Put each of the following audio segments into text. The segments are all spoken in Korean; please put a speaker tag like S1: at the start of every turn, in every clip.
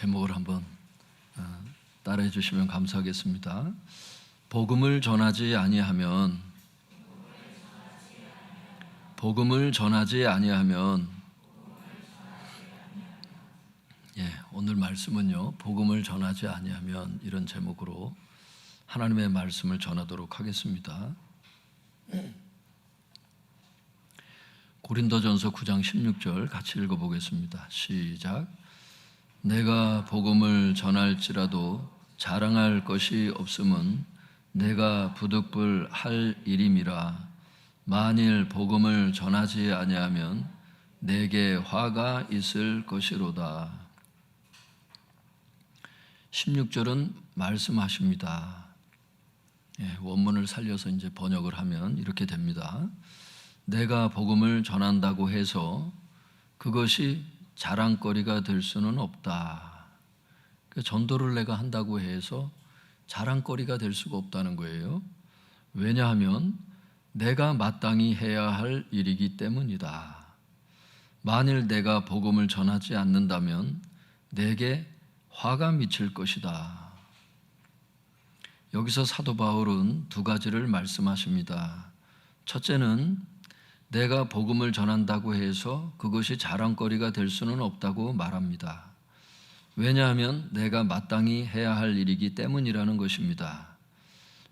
S1: 제목을 한번 따라해 주시면 감사하겠습니다. 복음을 전하지 아니하면 오늘 말씀은요, 복음을 전하지 아니하면, 이런 제목으로 하나님의 말씀을 전하도록 하겠습니다. 고린도전서 9장 16절 같이 읽어보겠습니다. 시작. 내가 복음을 전할지라도 자랑할 것이 없음은 내가 부득불 할 일임이라. 만일 복음을 전하지 아니하면 내게 화가 있을 것이로다. 16절은 말씀하십니다. 원문을 살려서 이제 번역을 하면 이렇게 됩니다. 내가 복음을 전한다고 해서 그것이 자랑거리가 될 수는 없다. 전도를 내가 한다고 해서 자랑거리가 될 수가 없다는 거예요. 왜냐하면 내가 마땅히 해야 할 일이기 때문이다. 만일 내가 복음을 전하지 않는다면 내게 화가 미칠 것이다. 여기서 사도 바울은 두 가지를 말씀하십니다. 첫째는 내가 복음을 전한다고 해서 그것이 자랑거리가 될 수는 없다고 말합니다. 왜냐하면 내가 마땅히 해야 할 일이기 때문이라는 것입니다.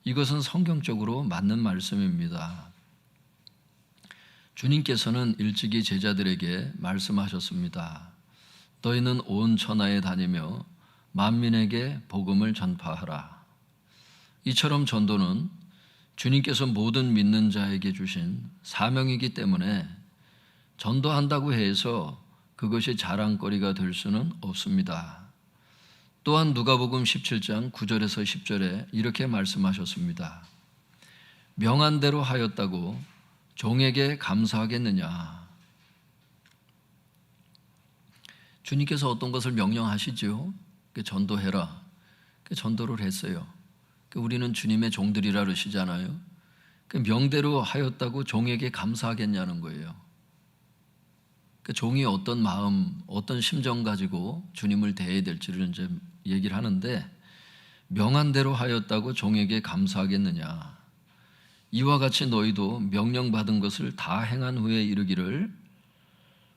S1: 이것은 성경적으로 맞는 말씀입니다. 주님께서는 일찍이 제자들에게 말씀하셨습니다. 너희는 온 천하에 다니며 만민에게 복음을 전파하라. 이처럼 전도는 주님께서 모든 믿는 자에게 주신 사명이기 때문에 전도한다고 해서 그것이 자랑거리가 될 수는 없습니다. 또한 누가복음 17장 9절에서 10절에 이렇게 말씀하셨습니다. 명한 대로 하였다고 종에게 감사하겠느냐. 주님께서 어떤 것을 명령하시죠? 전도해라. 전도를 했어요. 우리는 주님의 종들이라 그러시잖아요. 명대로 하였다고 종에게 감사하겠냐는 거예요. 종이 어떤 마음, 어떤 심정 가지고 주님을 대해야 될지를 이제 얘기를 하는데, 명한 대로 하였다고 종에게 감사하겠느냐. 이와 같이 너희도 명령받은 것을 다 행한 후에 이르기를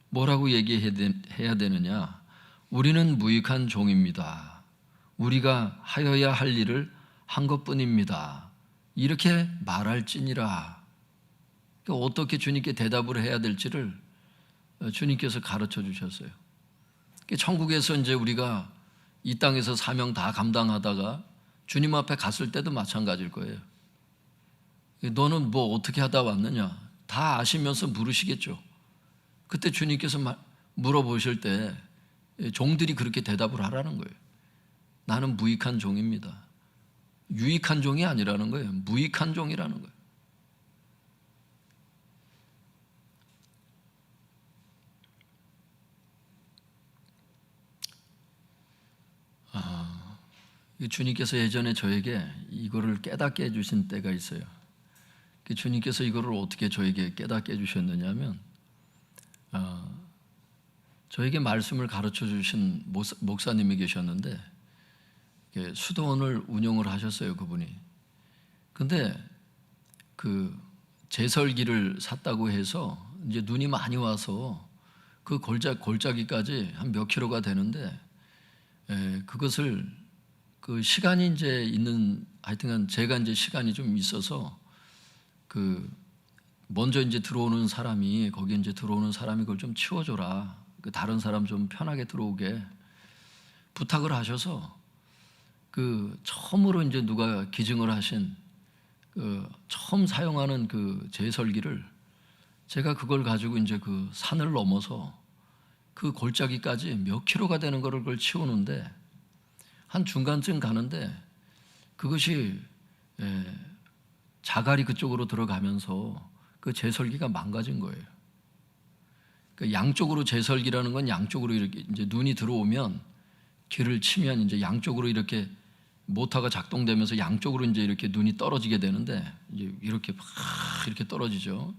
S1: 뭐라고 얘기해야 되느냐. 우리는 무익한 종입니다. 우리가 하여야 할 일을 한 것뿐입니다. 이렇게 말할지니라. 어떻게 주님께 대답을 해야 될지를 주님께서 가르쳐 주셨어요. 천국에서 이제 우리가 이 땅에서 사명 다 감당하다가 주님 앞에 갔을 때도 마찬가지일 거예요. 너는 뭐 어떻게 하다 왔느냐? 다 아시면서 물으시겠죠. 그때 주님께서 물어보실 때 종들이 그렇게 대답을 하라는 거예요. 나는 무익한 종입니다. 유익한 종이 아니라는 거예요. 무익한 종이라는 거예요. 주님께서 예전에 저에게 이거를 깨닫게 해주신 때가 있어요. 주님께서 이거를 어떻게 저에게 깨닫게 해주셨느냐면, 저에게 말씀을 가르쳐 주신 목사님이 계셨는데, 수도원을 운영을 하셨어요, 그분이. 근데 그 제설기를 샀다고 해서 이제 눈이 많이 와서 그 골짜기까지 한 몇 킬로가 되는데, 그것을 그 시간이 이제 있는, 하여튼간 제가 이제 시간이 좀 있어서 먼저 이제 들어오는 사람이, 거기 이제 들어오는 사람이 그걸 좀 치워줘라. 다른 사람 좀 편하게 들어오게 부탁을 하셔서 처음으로 이제 누가 기증을 하신 처음 사용하는 그 제설기를 제가 그걸 가지고 이제 그 산을 넘어서 그 골짜기까지 몇 킬로가 되는 거를 그걸 치우는데, 한 중간쯤 가는데 그것이 자갈이 그쪽으로 들어가면서 그 제설기가 망가진 거예요. 양쪽으로 제설기라는 건 양쪽으로 이렇게 이제 눈이 들어오면 길을 치면 이제 양쪽으로 이렇게 모터가 작동되면서 양쪽으로 이제 이렇게 눈이 떨어지게 되는데, 이제 이렇게 막 이렇게 떨어지죠.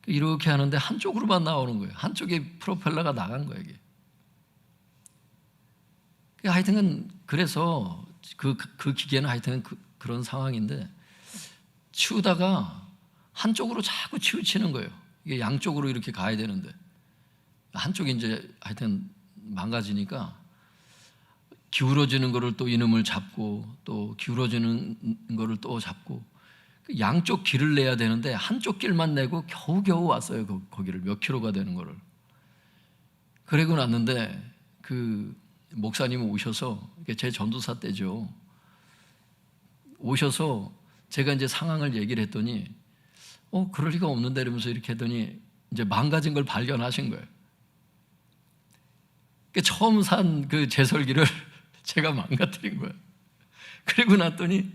S1: 이렇게 하는데 한쪽으로만 나오는 거예요. 한쪽에 프로펠러가 나간 거예요, 이게. 하여튼 그래서 그 기계는 하여튼 그런 상황인데, 치우다가 한쪽으로 자꾸 치우치는 거예요. 이게 양쪽으로 이렇게 가야 되는데 한쪽이 이제 하여튼 망가지니까 기울어지는 거를 또 이놈을 잡고 또 기울어지는 거를 또 잡고 양쪽 길을 내야 되는데 한쪽 길만 내고 겨우겨우 왔어요. 거기를 몇 킬로가 되는 거를. 그러고 났는데 그 목사님이 오셔서, 제 전도사 때죠, 오셔서 제가 이제 상황을 얘기를 했더니 그럴 리가 없는데 이러면서 이렇게 했더니 이제 망가진 걸 발견하신 거예요. 처음 산 그 제설기를 제가 망가뜨린 거예요. 그리고 났더니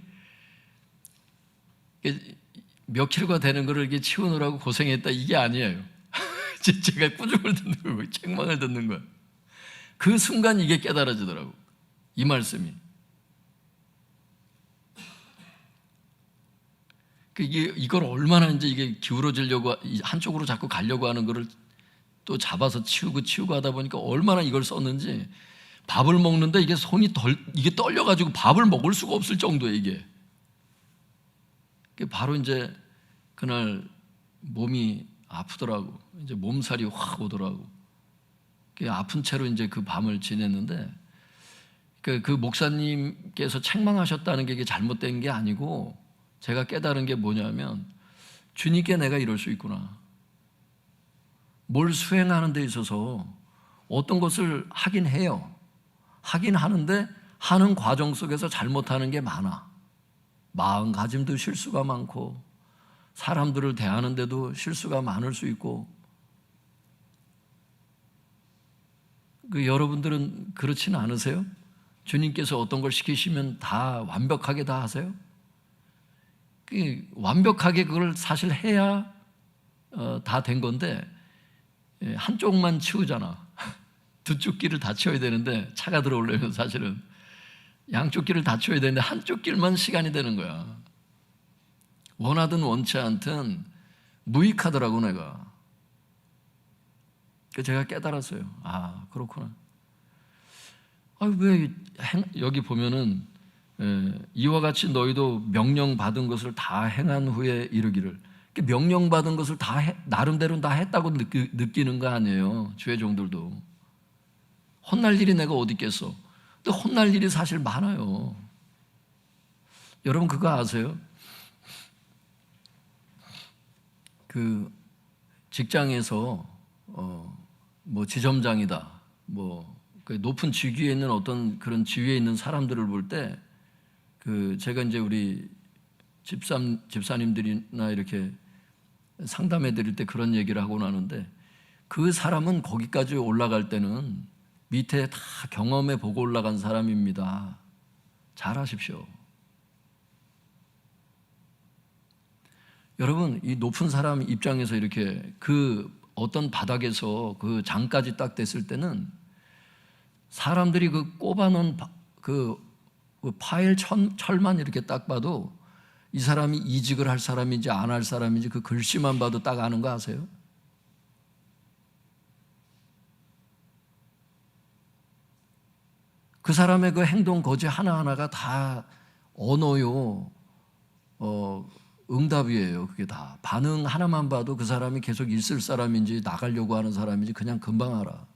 S1: 몇 킬로가 되는 거를 이렇게 치우느라고 고생했다, 이게 아니에요. 제가 꾸중을 듣는 거예요. 책망을 듣는 거예요. 그 순간 이게 깨달아지더라고, 이 말씀이. 이걸 얼마나 이제 이게 기울어지려고 한쪽으로 자꾸 가려고 하는 거를 또 잡아서 치우고 하다 보니까 얼마나 이걸 썼는지, 밥을 먹는데 이게 손이 이게 떨려가지고 밥을 먹을 수가 없을 정도예요, 이게. 바로 이제 그날 몸이 아프더라고. 이제 몸살이 확 오더라고. 아픈 채로 이제 그 밤을 지냈는데, 그 목사님께서 책망하셨다는 게 이게 잘못된 게 아니고, 제가 깨달은 게 뭐냐면, 주님께 내가 이럴 수 있구나. 뭘 수행하는 데 있어서 어떤 것을 하긴 해요. 하긴 하는데 하는 과정 속에서 잘못하는 게 많아. 마음가짐도 실수가 많고, 사람들을 대하는 데도 실수가 많을 수 있고. 여러분들은 그렇지는 않으세요? 주님께서 어떤 걸 시키시면 다 완벽하게 다 하세요? 완벽하게 그걸 사실 해야 다 된 건데, 한쪽만 치우잖아. 두 쪽 길을 다 치워야 되는데, 차가 들어오려면 사실은 양쪽 길을 다 치워야 되는데 한쪽 길만 시간이 되는 거야. 원하든 원치 않든 무익하더라고, 내가. 제가 깨달았어요. 아, 그렇구나. 왜 여기 보면은 이와 같이 너희도 명령받은 것을 다 행한 후에 이르기를. 명령받은 것을 다 나름대로 다 했다고 느끼는 거 아니에요, 주의 종들도. 혼날 일이 내가 어디 있겠어. 근데 혼날 일이 사실 많아요. 여러분 그거 아세요? 그 직장에서 뭐 지점장이다, 그 높은 직위에 있는 어떤 그런 지위에 있는 사람들을 볼 때, 제가 이제 우리 집사님들이나 이렇게 상담해 드릴 때 그런 얘기를 하고 나는데, 그 사람은 거기까지 올라갈 때는 밑에 다 경험해 보고 올라간 사람입니다. 잘 아십시오. 여러분, 이 높은 사람 입장에서 이렇게 그 어떤 바닥에서 그 장까지 딱 됐을 때는 사람들이 그 꼽아놓은 그 파일 철만 이렇게 딱 봐도 이 사람이 이직을 할 사람인지 안 할 사람인지 그 글씨만 봐도 딱 아는 거 아세요? 그 사람의 그 행동 거지 하나하나가 다 언어요, 응답이에요. 그게 다 반응 하나만 봐도 그 사람이 계속 있을 사람인지 나가려고 하는 사람인지 그냥 금방 알아.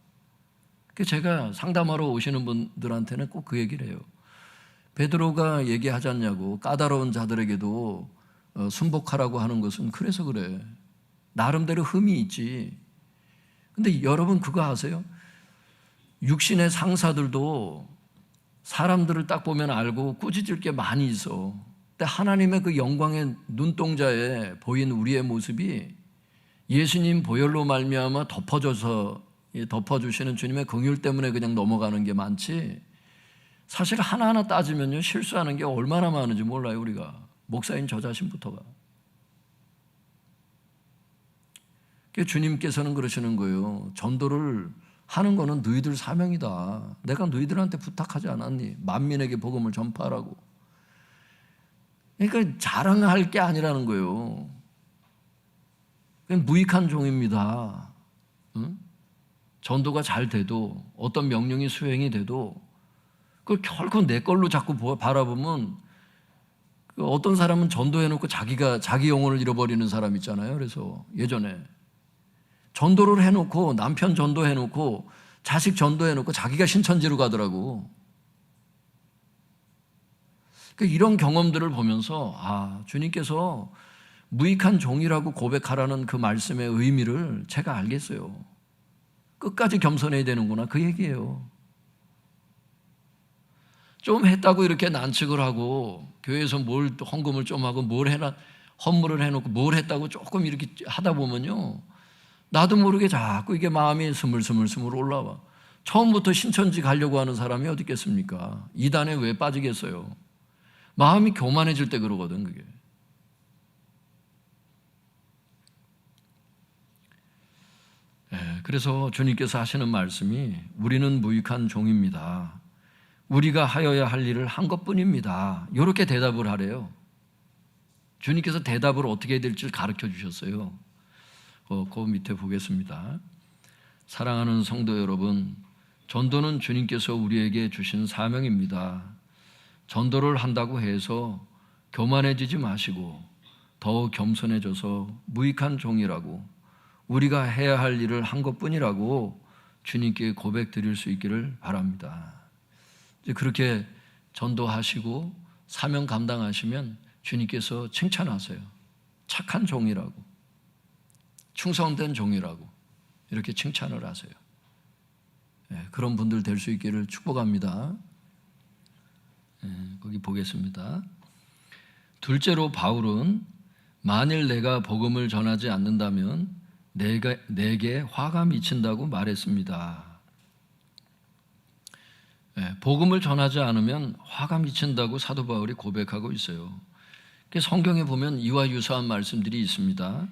S1: 제가 상담하러 오시는 분들한테는 꼭 그 얘기를 해요. 베드로가 얘기하지 않냐고, 까다로운 자들에게도 순복하라고 하는 것은 그래서 그래. 나름대로 흠이 있지. 근데 여러분 그거 아세요? 육신의 상사들도 사람들을 딱 보면 알고 꾸짖을 게 많이 있어. 근데 하나님의 그 영광의 눈동자에 보인 우리의 모습이 예수님 보혈로 말미암아 덮어주시는 주님의 긍휼 때문에 그냥 넘어가는 게 많지, 사실 하나하나 따지면요 실수하는 게 얼마나 많은지 몰라요. 우리가, 목사인 저 자신부터가. 주님께서는 그러시는 거예요. 전도를 하는 거는 너희들 사명이다. 내가 너희들한테 부탁하지 않았니? 만민에게 복음을 전파하라고. 그러니까 자랑할 게 아니라는 거예요. 그냥 무익한 종입니다. 응? 전도가 잘 돼도, 어떤 명령이 수행이 돼도 그걸 결코 내 걸로 자꾸 바라보면 어떤 사람은 전도해놓고 자기 영혼을 잃어버리는 사람 있잖아요. 그래서 예전에 전도를 해놓고 남편 전도해놓고 자식 전도해놓고 자기가 신천지로 가더라고. 이런 경험들을 보면서 주님께서 무익한 종이라고 고백하라는 그 말씀의 의미를 제가 알겠어요. 끝까지 겸손해야 되는구나, 그 얘기예요. 좀 했다고 이렇게 난측을 하고 교회에서 헌금을 좀 하고 헌물을 해놓고 뭘 했다고 조금 이렇게 하다 보면요, 나도 모르게 자꾸 이게 마음이 스물스물 올라와. 처음부터 신천지 가려고 하는 사람이 어디 있겠습니까? 이단에 왜 빠지겠어요? 마음이 교만해질 때 그러거든, 그게. 그래서 주님께서 하시는 말씀이 우리는 무익한 종입니다. 우리가 하여야 할 일을 한 것뿐입니다. 이렇게 대답을 하래요. 주님께서 대답을 어떻게 해야 될지 가르쳐 주셨어요. 그 밑에 보겠습니다. 사랑하는 성도 여러분, 전도는 주님께서 우리에게 주신 사명입니다. 전도를 한다고 해서 교만해지지 마시고 더욱 겸손해져서 무익한 종이라고, 우리가 해야 할 일을 한 것뿐이라고 주님께 고백 드릴 수 있기를 바랍니다. 이제 그렇게 전도하시고 사명 감당하시면 주님께서 칭찬하세요. 착한 종이라고, 충성된 종이라고 이렇게 칭찬을 하세요. 그런 분들 될 수 있기를 축복합니다. 거기 보겠습니다. 둘째로 바울은 만일 내가 복음을 전하지 않는다면 내게 화가 미친다고 말했습니다. 복음을 전하지 않으면 화가 미친다고 사도 바울이 고백하고 있어요. 성경에 보면 이와 유사한 말씀들이 있습니다.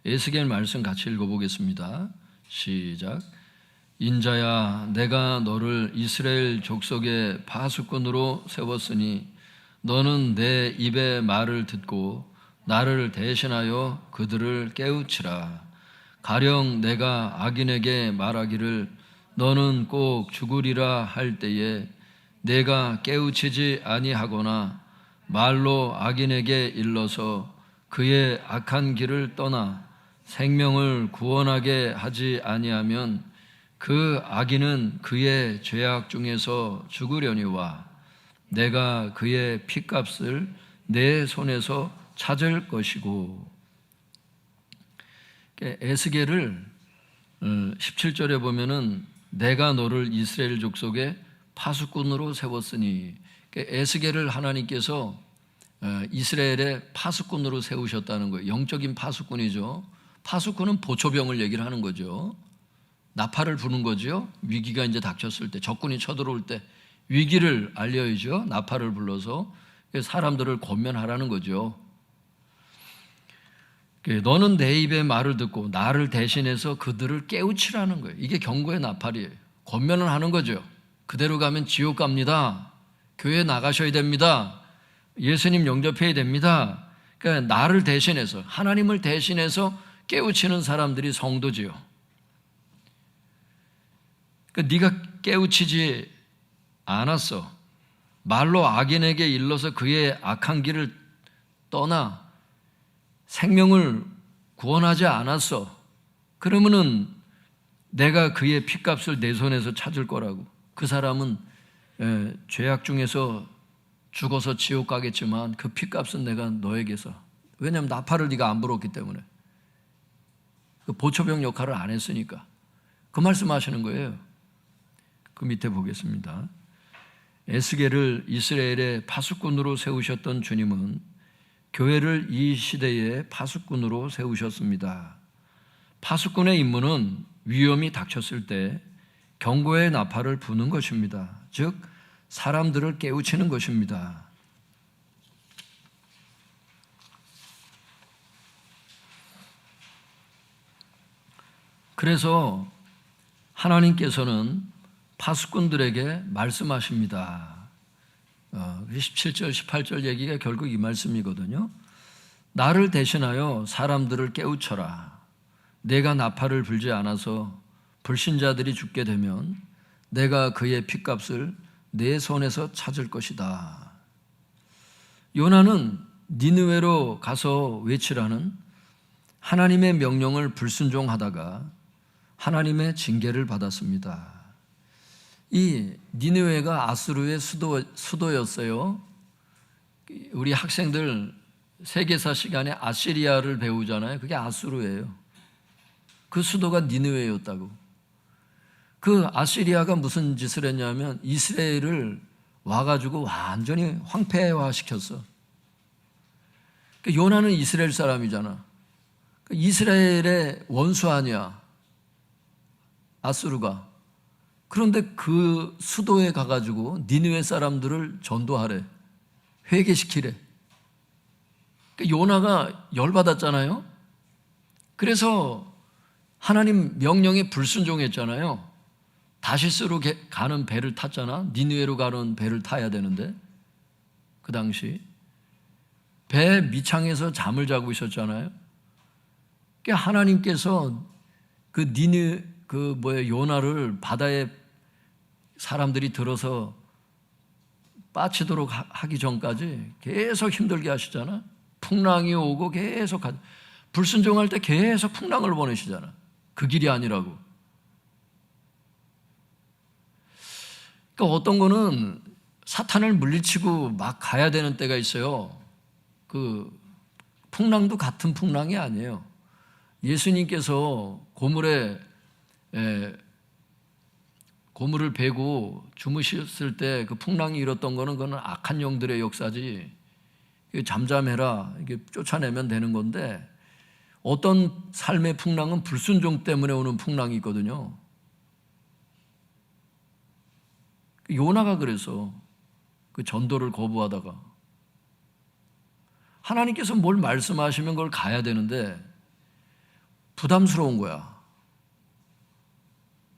S1: 에스겔 말씀 같이 읽어보겠습니다. 시작. 인자야, 내가 너를 이스라엘 족속의 파수꾼으로 세웠으니 너는 내 입의 말을 듣고 나를 대신하여 그들을 깨우치라. 가령 내가 악인에게 말하기를 너는 꼭 죽으리라 할 때에 내가 깨우치지 아니하거나 말로 악인에게 일러서 그의 악한 길을 떠나 생명을 구원하게 하지 아니하면 그 악인은 그의 죄악 중에서 죽으려니와 내가 그의 핏값을 내 손에서 찾을 것이고. 에스겔을 17절에 보면은 내가 너를 이스라엘 족속의 파수꾼으로 세웠으니, 에스겔을 하나님께서 이스라엘의 파수꾼으로 세우셨다는 거예요. 영적인 파수꾼이죠. 파수꾼은 보초병을 얘기를 하는 거죠. 나팔을 부는 거죠. 위기가 이제 닥쳤을 때, 적군이 쳐들어올 때 위기를 알려야죠. 나팔을 불러서 사람들을 권면하라는 거죠. 너는 내 입의 말을 듣고 나를 대신해서 그들을 깨우치라는 거예요. 이게 경고의 나팔이에요. 권면을 하는 거죠. 그대로 가면 지옥 갑니다. 교회 나가셔야 됩니다. 예수님 영접해야 됩니다. 그러니까 나를 대신해서, 하나님을 대신해서 깨우치는 사람들이 성도지요. 그러니까 네가 깨우치지 않았어. 말로 악인에게 일러서 그의 악한 길을 떠나 생명을 구원하지 않았어. 그러면은 내가 그의 핏값을 내 손에서 찾을 거라고. 그 사람은 죄악 중에서 죽어서 지옥 가겠지만 그 핏값은 내가 너에게서. 왜냐하면 나팔을 네가 안 불었기 때문에. 그 보초병 역할을 안 했으니까. 그 말씀하시는 거예요. 그 밑에 보겠습니다. 에스겔을 이스라엘의 파수꾼으로 세우셨던 주님은 교회를 이 시대의 파수꾼으로 세우셨습니다. 파수꾼의 임무는 위험이 닥쳤을 때 경고의 나팔을 부는 것입니다. 즉 사람들을 깨우치는 것입니다. 그래서 하나님께서는 파수꾼들에게 말씀하십니다. 17절, 18절 얘기가 결국 이 말씀이거든요. 나를 대신하여 사람들을 깨우쳐라. 내가 나팔을 불지 않아서 불신자들이 죽게 되면 내가 그의 핏값을 내 손에서 찾을 것이다. 요나는 니느웨로 가서 외치라는 하나님의 명령을 불순종하다가 하나님의 징계를 받았습니다. 이 니느웨가 아수르의 수도였어요. 우리 학생들 세계사 시간에 아시리아를 배우잖아요. 그게 아수르예요. 그 수도가 니느웨였다고. 그 아시리아가 무슨 짓을 했냐면 이스라엘을 와가지고 완전히 황폐화시켰어. 요나는 이스라엘 사람이잖아. 이스라엘의 원수 아니야, 아수르가. 그런데 그 수도에 가가지고 니느웨 사람들을 전도하래, 회개시키래. 요나가 열받았잖아요. 그래서 하나님 명령에 불순종했잖아요. 다시스로 가는 배를 탔잖아. 니느웨로 가는 배를 타야 되는데 그 당시 배 밑창에서 잠을 자고 있었잖아요. 그러니까 하나님께서 요나를 바다에 사람들이 들어서 빠치도록 하기 전까지 계속 힘들게 하시잖아. 풍랑이 오고 계속 불순종할 때 계속 풍랑을 보내시잖아. 그 길이 아니라고. 그러니까 어떤 거는 사탄을 물리치고 막 가야 되는 때가 있어요. 그 풍랑도 같은 풍랑이 아니에요. 예수님께서 고물을 베고 주무셨을 때 그 풍랑이 일었던 거는 그건 악한 영들의 역사지. 잠잠해라, 이게 쫓아내면 되는 건데, 어떤 삶의 풍랑은 불순종 때문에 오는 풍랑이 있거든요. 요나가 그래서 그 전도를 거부하다가 하나님께서 뭘 말씀하시면 그걸 가야 되는데 부담스러운 거야.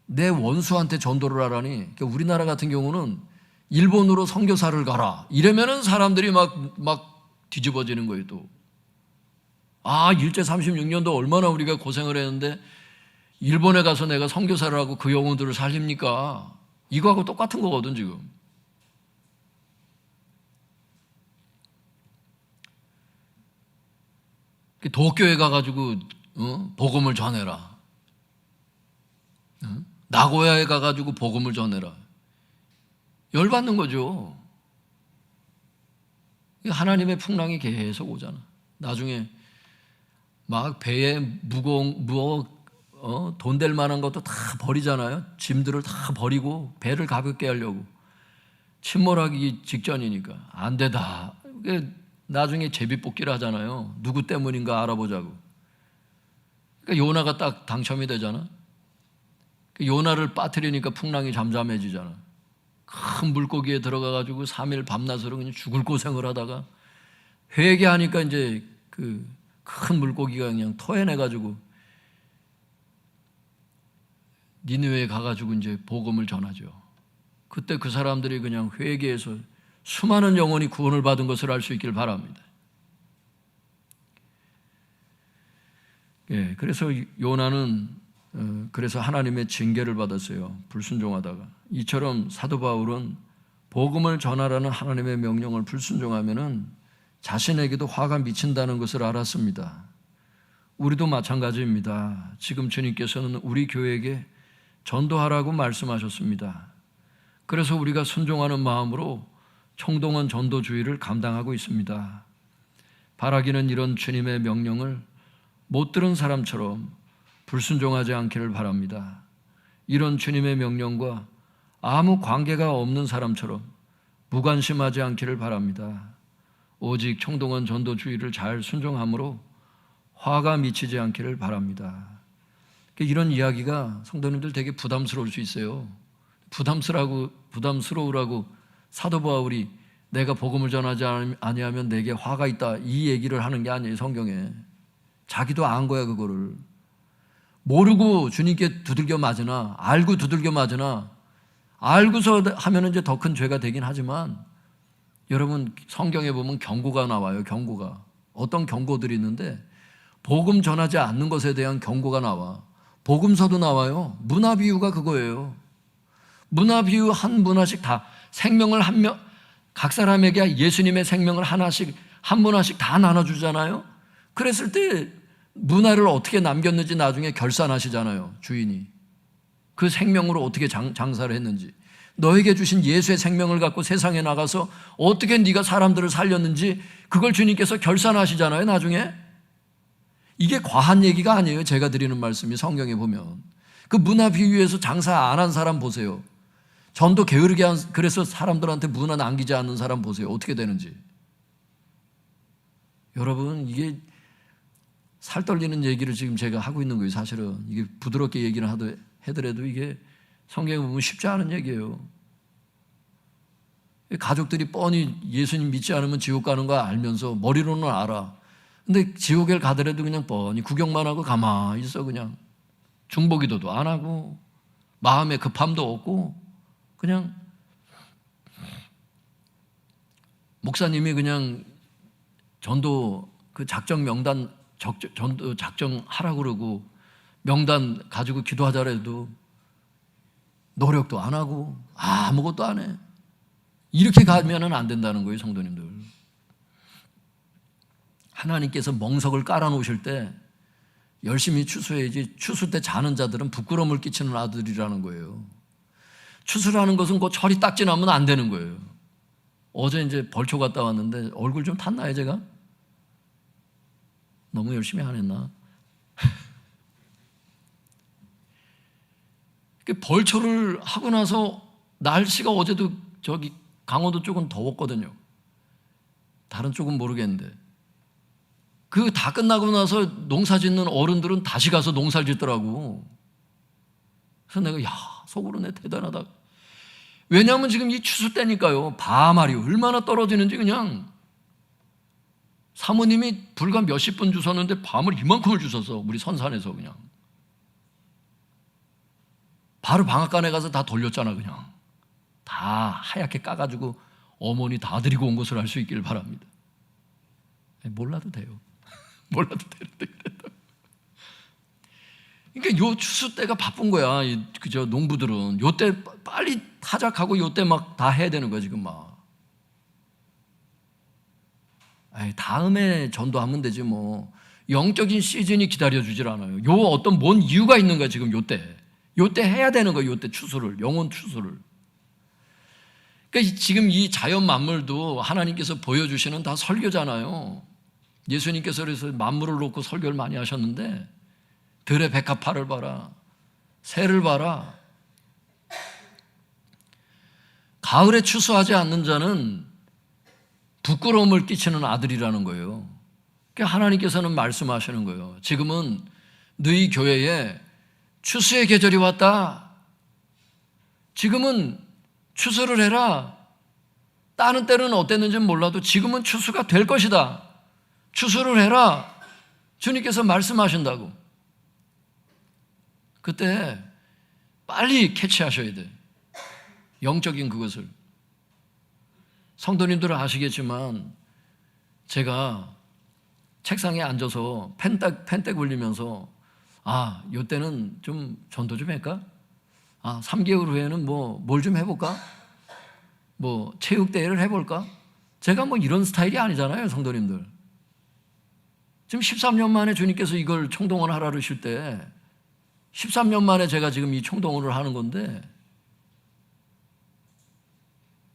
S1: 내 원수한테 전도를 하라니. 그러니까 우리나라 같은 경우는 일본으로 선교사를 가라 이러면은 사람들이 막 뒤집어지는 거예요. 또 일제 36년도 얼마나 우리가 고생을 했는데 일본에 가서 내가 선교사를 하고 그 영혼들을 살립니까? 이거하고 똑같은 거거든 지금. 도쿄에 가가지고 복음을 전해라. 나고야에 가가지고 복음을 전해라. 열받는 거죠. 하나님의 풍랑이 계속 오잖아. 나중에 막 배에 돈 될 만한 것도 다 버리잖아요. 짐들을 다 버리고 배를 가볍게 하려고. 침몰하기 직전이니까 안 되다. 나중에 제비뽑기를 하잖아요. 누구 때문인가 알아보자고. 그러니까 요나가 딱 당첨이 되잖아. 요나를 빠뜨리니까 풍랑이 잠잠해지잖아. 큰 물고기에 들어가가지고 3일 밤낮으로 그냥 죽을 고생을 하다가 회개하니까 이제 그 큰 물고기가 그냥 토해내가지고 니느웨에 가가지고 이제 복음을 전하죠. 그때 그 사람들이 그냥 회개해서 수많은 영혼이 구원을 받은 것을 알 수 있기를 바랍니다. 그래서 요나는 그래서 하나님의 징계를 받았어요. 불순종하다가. 이처럼 사도 바울은 복음을 전하라는 하나님의 명령을 불순종하면은 자신에게도 화가 미친다는 것을 알았습니다. 우리도 마찬가지입니다. 지금 주님께서는 우리 교회에게 전도하라고 말씀하셨습니다. 그래서 우리가 순종하는 마음으로 총동원 전도주의를 감당하고 있습니다. 바라기는 이런 주님의 명령을 못 들은 사람처럼 불순종하지 않기를 바랍니다. 이런 주님의 명령과 아무 관계가 없는 사람처럼 무관심하지 않기를 바랍니다. 오직 총동원 전도주의를 잘 순종함으로 화가 미치지 않기를 바랍니다. 이런 이야기가 성도님들 되게 부담스러울 수 있어요. 부담스러우라고 사도 바울이 내가 복음을 전하지 아니하면 내게 화가 있다 이 얘기를 하는 게 아니에요. 성경에. 자기도 안 거야. 그거를 모르고 주님께 두들겨 맞으나 알고 두들겨 맞으나 알고서 하면 이제 더 큰 죄가 되긴 하지만, 여러분 성경에 보면 경고가 나와요. 경고가. 어떤 경고들이 있는데 복음 전하지 않는 것에 대한 경고가 나와. 복음서도 나와요. 문화 비유가 그거예요. 문화 비유 한 문화씩 다 생명을 한 명, 각 사람에게 예수님의 생명을 하나씩 한 문화씩 다 나눠주잖아요. 그랬을 때 문화를 어떻게 남겼는지 나중에 결산하시잖아요. 주인이 그 생명으로 어떻게 장사를 했는지, 너에게 주신 예수의 생명을 갖고 세상에 나가서 어떻게 네가 사람들을 살렸는지 그걸 주님께서 결산하시잖아요. 나중에. 이게 과한 얘기가 아니에요. 제가 드리는 말씀이 성경에 보면 그 문화 비유에서 장사 안 한 사람 보세요. 전도 게으르게 그래서 사람들한테 문화 남기지 않는 사람 보세요. 어떻게 되는지. 여러분, 이게 살 떨리는 얘기를 지금 제가 하고 있는 거예요. 사실은 이게 부드럽게 얘기를 하더라도 이게 성경에 보면 쉽지 않은 얘기예요. 가족들이 뻔히 예수님 믿지 않으면 지옥 가는 거 알면서 머리로는 알아. 근데 지옥에 가더라도 그냥 뻔히 구경만 하고 가만히 있어. 그냥 중보기도도 안 하고 마음에 급함도 없고 그냥 목사님이 그냥 전도 그 작정 명단 전도 작정하라고 그러고 명단 가지고 기도하자 해도 노력도 안 하고 아무것도 안 해. 이렇게 가면은 안 된다는 거예요, 성도님들. 하나님께서 멍석을 깔아놓으실 때 열심히 추수해야지. 추수 때 자는 자들은 부끄러움을 끼치는 아들이라는 거예요. 추수라는 것은 그 철이 딱 지나면 안 되는 거예요. 어제 이제 벌초 갔다 왔는데 얼굴 좀 탔나요, 제가? 너무 열심히 안 했나? 벌초를 하고 나서 날씨가 어제도 저기 강원도 쪽은 더웠거든요. 다른 쪽은 모르겠는데 그 다 끝나고 나서 농사 짓는 어른들은 다시 가서 농사를 짓더라고. 그래서 내가 속으로 내 대단하다. 왜냐하면 지금 이 추수 때니까요. 밤알이 얼마나 떨어지는지 그냥 사모님이 불과 몇십 분 주셨는데 밤을 이만큼을 주셔서 우리 선산에서 그냥 바로 방앗간에 가서 다 돌렸잖아. 그냥 다 하얗게 까가지고 어머니 다 드리고 온 것을 알 수 있기를 바랍니다. 몰라도 돼요. 몰라도 되는데 그래도. 그러니까 요 추수 때가 바쁜 거야. 그저 농부들은 요 때 빨리 타작하고 요 때 막 다 해야 되는 거야 지금 막. 다음에 전도하면 되지 뭐. 영적인 시즌이 기다려주질 않아요. 요 어떤 뭔 이유가 있는 거야 지금 요 때. 요 때 해야 되는 거야. 요 때 추수를, 영혼 추수를. 그러니까 지금 이 자연 만물도 하나님께서 보여주시는 다 설교잖아요. 예수님께서 그래서 만물을 놓고 설교를 많이 하셨는데 들의 백합화를 봐라, 새를 봐라. 가을에 추수하지 않는 자는 부끄러움을 끼치는 아들이라는 거예요. 그러니까 하나님께서는 말씀하시는 거예요. 지금은 너희 교회에 추수의 계절이 왔다. 지금은 추수를 해라. 다른 때는 어땠는지는 몰라도 지금은 추수가 될 것이다. 추수를 해라. 주님께서 말씀하신다고. 그때 빨리 캐치하셔야 돼. 영적인 그것을. 성도님들은 아시겠지만 제가 책상에 앉아서 펜딱 올리면서 요 때는 좀 전도 좀 할까? 3개월 후에는 뭘 좀 해볼까? 체육대회를 해볼까? 제가 이런 스타일이 아니잖아요, 성도님들. 지금 13년 만에 주님께서 이걸 총동원 하라 그러실 때 13년 만에 제가 지금 이 총동원을 하는 건데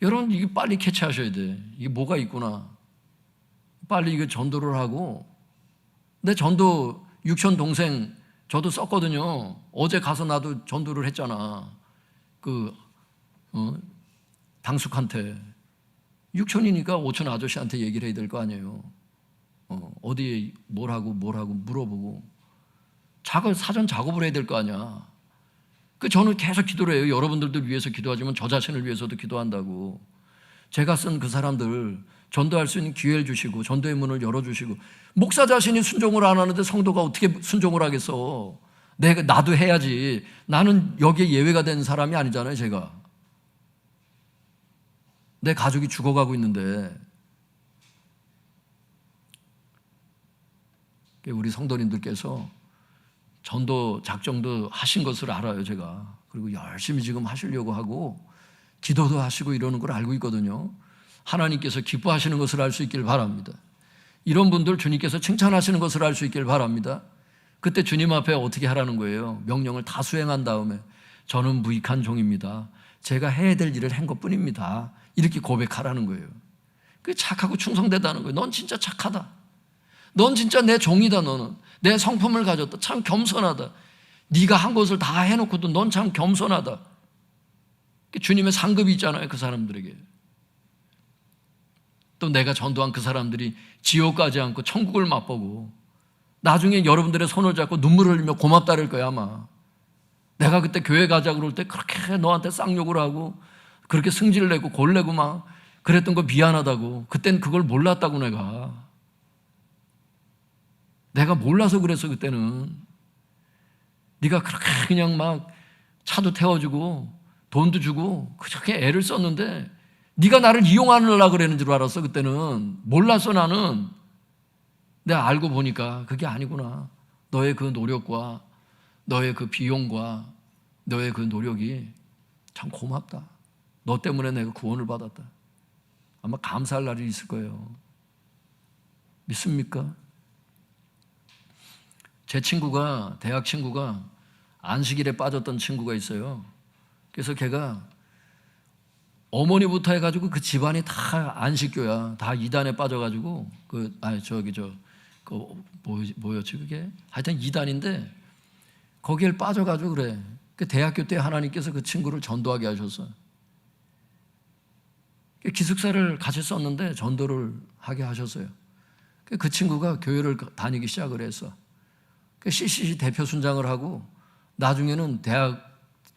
S1: 여러분 이게 빨리 캐치하셔야 돼. 이게 뭐가 있구나. 빨리 이거 전도를 하고 내 전도 육촌 동생 저도 썼거든요. 어제 가서 나도 전도를 했잖아. 당숙한테 육촌이니까 오촌 아저씨한테 얘기를 해야 될 거 아니에요. 어디에 뭘 하고 물어보고 사전 작업을 해야 될 거 아니야. 저는 계속 기도를 해요. 여러분들도 위해서 기도하지만 저 자신을 위해서도 기도한다고. 제가 쓴 그 사람들 전도할 수 있는 기회를 주시고 전도의 문을 열어주시고 목사 자신이 순종을 안 하는데 성도가 어떻게 순종을 하겠어. 나도 해야지. 나는 여기에 예외가 된 사람이 아니잖아요. 제가 내 가족이 죽어가고 있는데 우리 성도님들께서 전도 작정도 하신 것을 알아요, 제가. 그리고 열심히 지금 하시려고 하고 기도도 하시고 이러는 걸 알고 있거든요. 하나님께서 기뻐하시는 것을 알 수 있길 바랍니다. 이런 분들 주님께서 칭찬하시는 것을 알 수 있길 바랍니다. 그때 주님 앞에 어떻게 하라는 거예요? 명령을 다 수행한 다음에 저는 무익한 종입니다. 제가 해야 될 일을 한 것뿐입니다. 이렇게 고백하라는 거예요. 그게 착하고 충성되다는 거예요. 넌 진짜 착하다. 넌 진짜 내 종이다. 너는 내 성품을 가졌다. 참 겸손하다. 네가 한 것을 다 해놓고도 넌 참 겸손하다. 주님의 상급이 있잖아요, 그 사람들에게. 또 내가 전도한 그 사람들이 지옥 가지 않고 천국을 맛보고 나중에 여러분들의 손을 잡고 눈물을 흘리며 고맙다 그럴 거야 아마. 내가 그때 교회 가자 그럴 때 그렇게 너한테 쌍욕을 하고 그렇게 승질을 내고 골내고 막 그랬던 거 미안하다고. 그땐 그걸 몰랐다고. 내가 몰라서 그랬어. 그때는 네가 그렇게 그냥 막 차도 태워주고 돈도 주고 그렇게 애를 썼는데 네가 나를 이용하려고 그러는 줄 알았어. 그때는 몰랐어. 나는 내가 알고 보니까 그게 아니구나. 너의 그 노력과 너의 그 비용과 너의 그 노력이 참 고맙다. 너 때문에 내가 구원을 받았다. 아마 감사할 날이 있을 거예요. 믿습니까? 제 친구가, 대학 친구가 안식일에 빠졌던 친구가 있어요. 그래서 걔가 어머니부터 해가지고 그 집안이 다 안식교야. 다 이단에 빠져가지고 뭐였지 그게? 하여튼 이단인데 거기에 빠져가지고 그래. 그 대학교 때 하나님께서 그 친구를 전도하게 하셨어. 기숙사를 같이 썼는데 전도를 하게 하셨어요. 그 친구가 교회를 다니기 시작을 했어. CCC 대표 순장을 하고 나중에는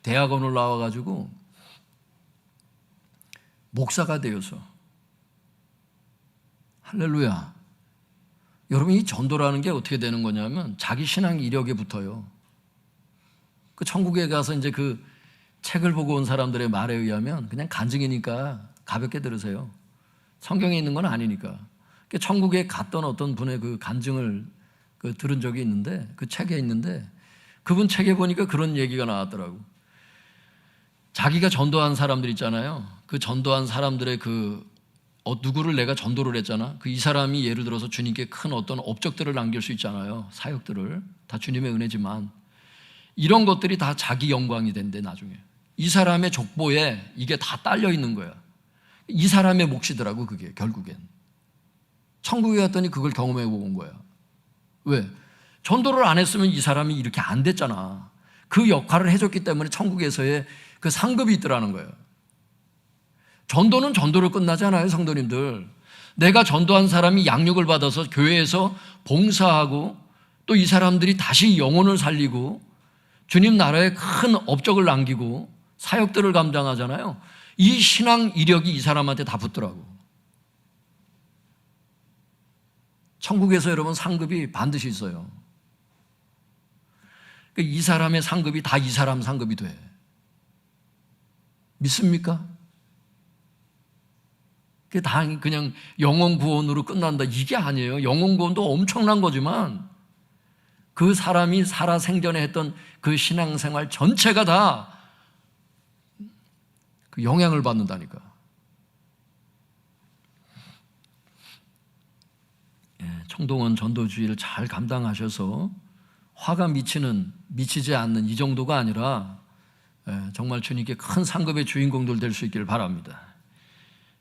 S1: 대학원을 나와가지고 목사가 되어서. 할렐루야. 여러분, 이 전도라는 게 어떻게 되는 거냐면 자기 신앙 이력에 붙어요. 그 천국에 가서 이제 그 책을 보고 온 사람들의 말에 의하면 그냥 간증이니까 가볍게 들으세요. 성경에 있는 건 아니니까. 천국에 갔던 어떤 분의 그 간증을 들은 적이 있는데, 그 책에 있는데, 그분 책에 보니까 그런 얘기가 나왔더라고. 자기가 전도한 사람들 있잖아요. 그 전도한 사람들의 누구를 내가 전도를 했잖아. 이 사람이 예를 들어서 주님께 큰 어떤 업적들을 남길 수 있잖아요. 사역들을. 다 주님의 은혜지만 이런 것들이 다 자기 영광이 된대. 나중에 이 사람의 족보에 이게 다 딸려 있는 거야. 이 사람의 몫이더라고. 그게 결국엔 천국에 갔더니 그걸 경험해 보고 온 거야. 왜? 전도를 안 했으면 이 사람이 이렇게 안 됐잖아. 그 역할을 해줬기 때문에 천국에서의 그 상급이 있더라는 거예요. 전도는 전도로 끝나지 않아요, 성도님들. 내가 전도한 사람이 양육을 받아서 교회에서 봉사하고 또 이 사람들이 다시 영혼을 살리고 주님 나라에 큰 업적을 남기고 사역들을 감당하잖아요. 이 신앙 이력이 이 사람한테 다 붙더라고. 천국에서 여러분 상급이 반드시 있어요. 이 사람의 상급이 다 이 사람 상급이 돼. 믿습니까? 그게 다 그냥 영혼 구원으로 끝난다 이게 아니에요. 영혼 구원도 엄청난 거지만 그 사람이 살아 생전에 했던 그 신앙생활 전체가 다 그 영향을 받는다니까. 청동원 전도주의를 잘 감당하셔서 화가 미치지 않는 이 정도가 아니라 정말 주님께 큰 상급의 주인공들 될 수 있기를 바랍니다.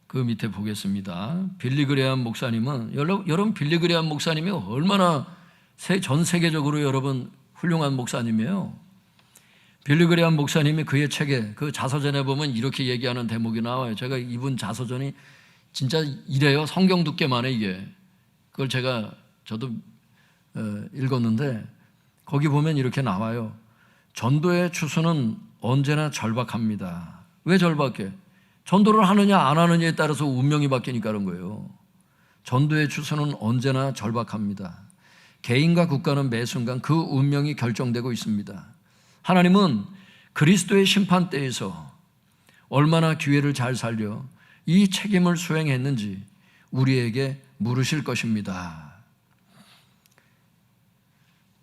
S1: 그 밑에 보겠습니다. 빌리 그레함 목사님은, 여러분 빌리 그레함 목사님이 얼마나 전 세계적으로 여러분 훌륭한 목사님이에요. 빌리 그레함 목사님이 그의 책에 그 자서전에 보면 이렇게 얘기하는 대목이 나와요. 제가 이분 자서전이 진짜 이래요. 성경 두께만 해 이게. 그걸 저도 읽었는데 거기 보면 이렇게 나와요. 전도의 추수는 언제나 절박합니다. 왜 절박해? 전도를 하느냐 안 하느냐에 따라서 운명이 바뀌니까 그런 거예요. 전도의 추수는 언제나 절박합니다. 개인과 국가는 매 순간 그 운명이 결정되고 있습니다. 하나님은 그리스도의 심판대에서 얼마나 기회를 잘 살려 이 책임을 수행했는지 우리에게 물으실 것입니다.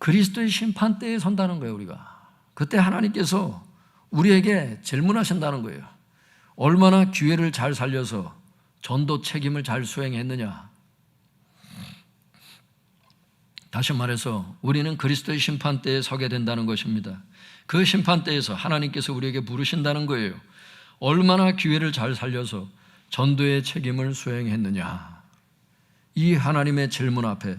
S1: 그리스도의 심판대에 선다는 거예요. 우리가 그때 하나님께서 우리에게 질문하신다는 거예요. 얼마나 기회를 잘 살려서 전도 책임을 잘 수행했느냐. 다시 말해서 우리는 그리스도의 심판대에 서게 된다는 것입니다. 그 심판대에서 하나님께서 우리에게 부르신다는 거예요. 얼마나 기회를 잘 살려서 전도의 책임을 수행했느냐. 이 하나님의 질문 앞에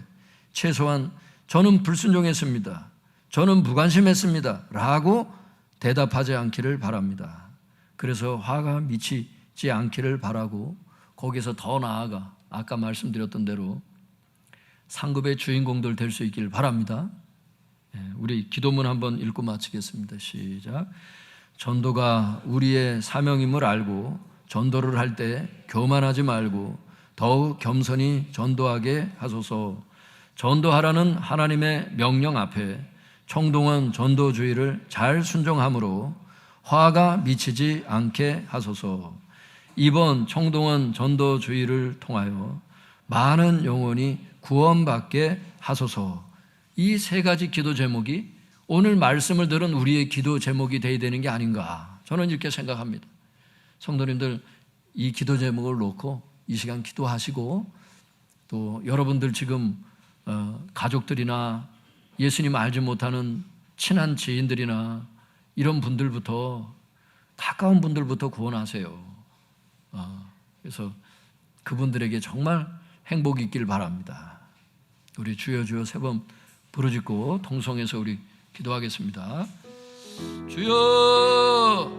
S1: 최소한 저는 불순종했습니다, 저는 무관심했습니다 라고 대답하지 않기를 바랍니다. 그래서 화가 미치지 않기를 바라고 거기서 더 나아가 아까 말씀드렸던 대로 상급의 주인공들 될 수 있기를 바랍니다. 우리 기도문 한번 읽고 마치겠습니다. 시작. 전도가 우리의 사명임을 알고 전도를 할 때 교만하지 말고 더욱 겸손히 전도하게 하소서. 전도하라는 하나님의 명령 앞에 총동원 전도주의를 잘 순종함으로 화가 미치지 않게 하소서. 이번 총동원 전도주의를 통하여 많은 영혼이 구원받게 하소서. 이 세 가지 기도 제목이 오늘 말씀을 들은 우리의 기도 제목이 되어야 되는 게 아닌가, 저는 이렇게 생각합니다. 성도님들, 이 기도 제목을 놓고 이 시간 기도하시고, 또 여러분들 지금 가족들이나 예수님 알지 못하는 친한 지인들이나 이런 분들부터, 가까운 분들부터 구원하세요. 그래서 그분들에게 정말 행복이 있길 바랍니다. 우리 주여 주여 세 번 부르짖고 통성해서 우리 기도하겠습니다. 주여